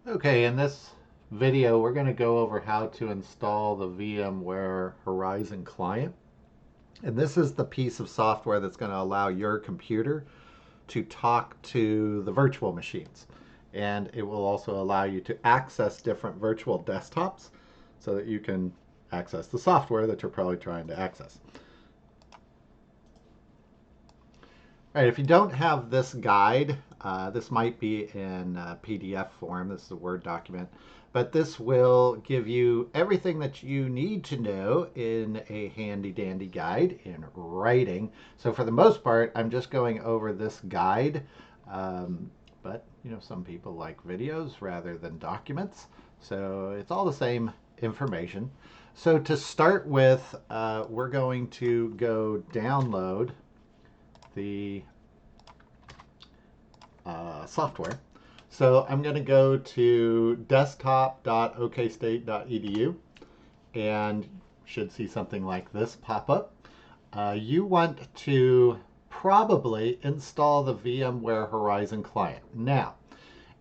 Okay, in this video, we're going to go over how to install the VMware Horizon client. And this is the piece of software that's going to allow your computer to talk to the virtual machines. And it will also allow you to access different virtual desktops so that you can access the software that you're probably trying to access. All right, if you don't have this guide, this might be in PDF form. This is a Word document, but this will give you everything that you need to know in a handy dandy guide in writing. So for the most part, I'm just going over this guide, but some people like videos rather than documents, so it's all the same information. So to start with, we're going to go download the software. So I'm going to go to desktop.okstate.edu and should see something like this pop up. You want to probably install the VMware Horizon client. Now,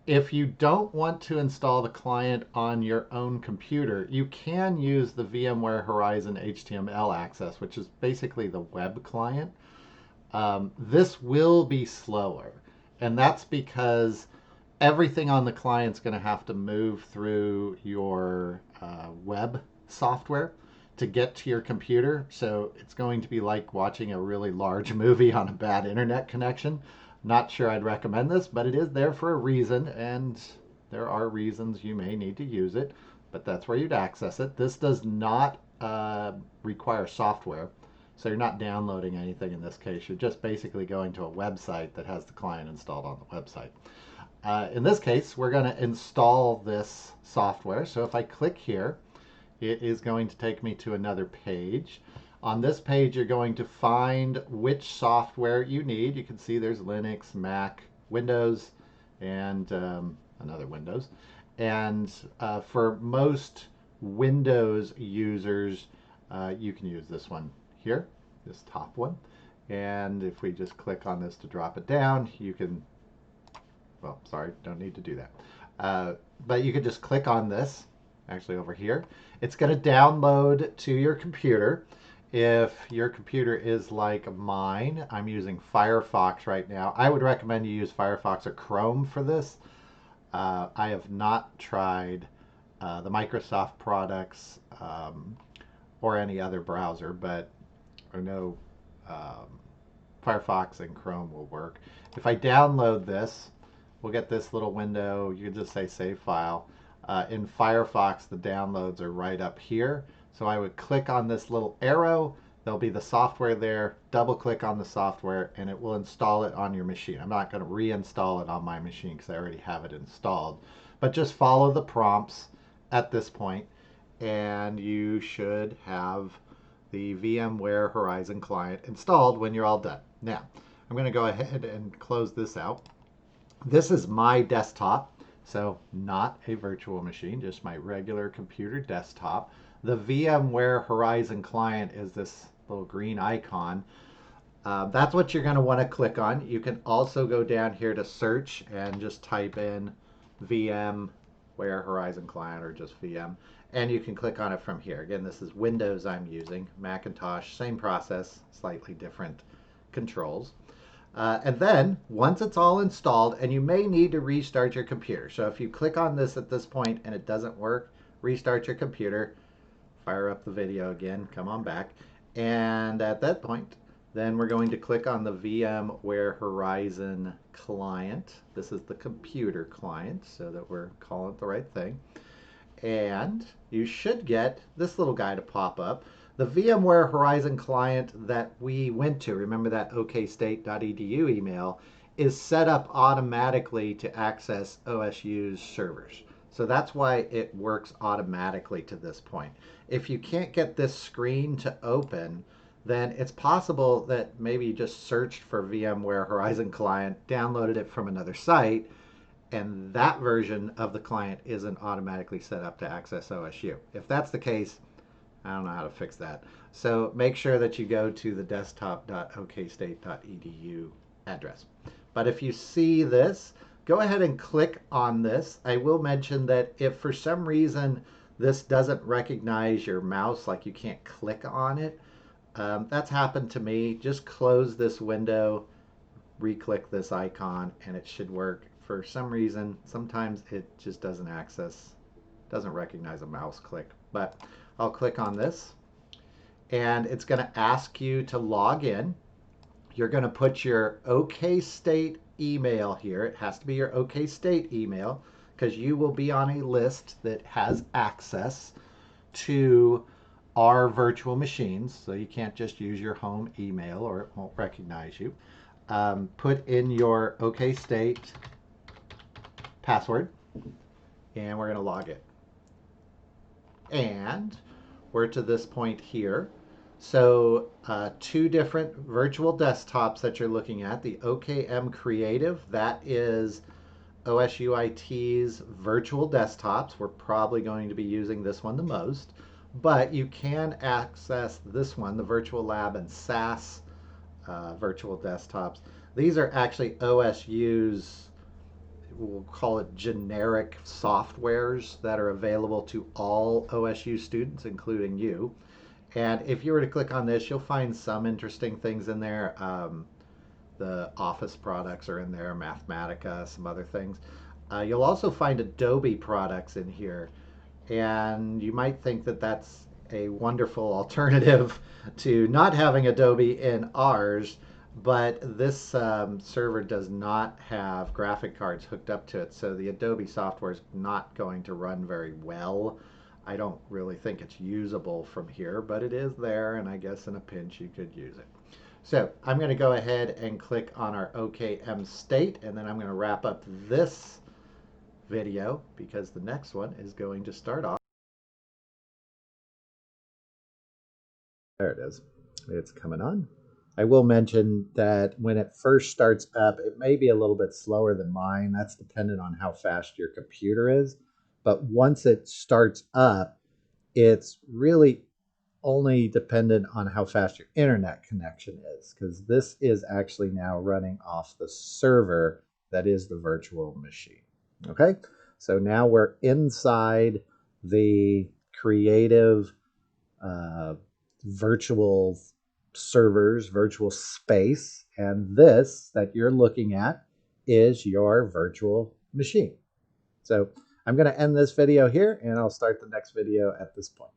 if you don't want to install the client on your own computer, you can use the VMware Horizon HTML access, which is basically the web client. This will be slower, and that's because everything on the client is going to have to move through your web software to get to your computer. So it's going to be like watching a really large movie on a bad internet connection. Not sure I'd recommend this, but it is there for a reason, and there are reasons you may need to use it, but that's where you'd access it. This does not require software. So you're not downloading anything in this case. You're just basically going to a website that has the client installed on the website. In this case, we're going to install this software. So if I click here, it is going to take me to another page. On this page, you're going to find which software you need. You can see there's Linux, Mac, Windows, and another Windows. And for most Windows users, you can use this one here, this top one. And if we just click on this to drop it down, you can, well, sorry, don't need to do that. But you can just click on this, actually over here. It's going to download to your computer. If your computer is like mine, I'm using Firefox right now. I would recommend you use Firefox or Chrome for this. I have not tried the Microsoft products or any other browser, but I know Firefox and Chrome will work. If I download this, we'll get this little window. You can just say save file. In Firefox, the downloads are right up here. So I would click on this little arrow. There'll be the software there. Double click on the software and it will install it on your machine. I'm not going to reinstall it on my machine because I already have it installed. But just follow the prompts at this point and you should have the VMware Horizon client installed when you're all done. Now, I'm going to go ahead and close this out. This is my desktop, so not a virtual machine, just my regular computer desktop. The VMware Horizon client is this little green icon. That's what you're going to want to click on. You can also go down here to search and just type in VMware Horizon client or just VM, and you can click on it from here. Again, this is Windows I'm using, Macintosh, same process, slightly different controls. And then once it's all installed, and you may need to restart your computer. So if you click on this at this point and it doesn't work, restart your computer, fire up the video again, come on back. And at that point, then we're going to click on the VMware Horizon client. This is the computer client, so that we're calling it the right thing. And you should get this little guy to pop up. The VMware Horizon client that we went to, remember that okstate.edu email, is set up automatically to access OSU's servers. So that's why it works automatically to this point. If you can't get this screen to open, then it's possible that maybe you just searched for VMware Horizon client, downloaded it from another site, and that version of the client isn't automatically set up to access OSU. If that's the case, I don't know how to fix that. So make sure that you go to the desktop.okstate.edu address. But if you see this, go ahead and click on this. I will mention that if for some reason this doesn't recognize your mouse, like you can't click on it, that's happened to me. Just close this window, re-click this icon, and it should work. For some reason, sometimes it just doesn't recognize a mouse click. But I'll click on this, and it's going to ask you to log in. You're going to put your OK State email here. It has to be your OK State email because you will be on a list that has access to our virtual machines. So you can't just use your home email or it won't recognize you. Put in your OK State password and we're going to log it. And we're to this point here. So two different virtual desktops that you're looking at. The OKM Creative, that is OSUIT's virtual desktops. We're probably going to be using this one the most. But you can access this one, the Virtual Lab and SAS virtual desktops. These are actually OSU's, we'll call it generic softwares that are available to all OSU students, including you. And if you were to click on this, you'll find some interesting things in there. The Office products are in there, Mathematica, some other things. You'll also find Adobe products in here. And you might think that that's a wonderful alternative to not having Adobe in ours, but this server does not have graphic cards hooked up to it, so the Adobe software is not going to run very well. I don't really think it's usable from here, but it is there, and I guess in a pinch you could use it. So I'm going to go ahead and click on our OKM state, and then I'm going to wrap up this video because the next one is going to start off. There it is. It's coming on. I will mention that when it first starts up, it may be a little bit slower than mine. That's dependent on how fast your computer is. But once it starts up, it's really only dependent on how fast your internet connection is, because this is actually now running off the server that is the virtual machine. Okay, so now we're inside the creative virtual servers, virtual space, and this that you're looking at is your virtual machine. So I'm going to end this video here, and I'll start the next video at this point.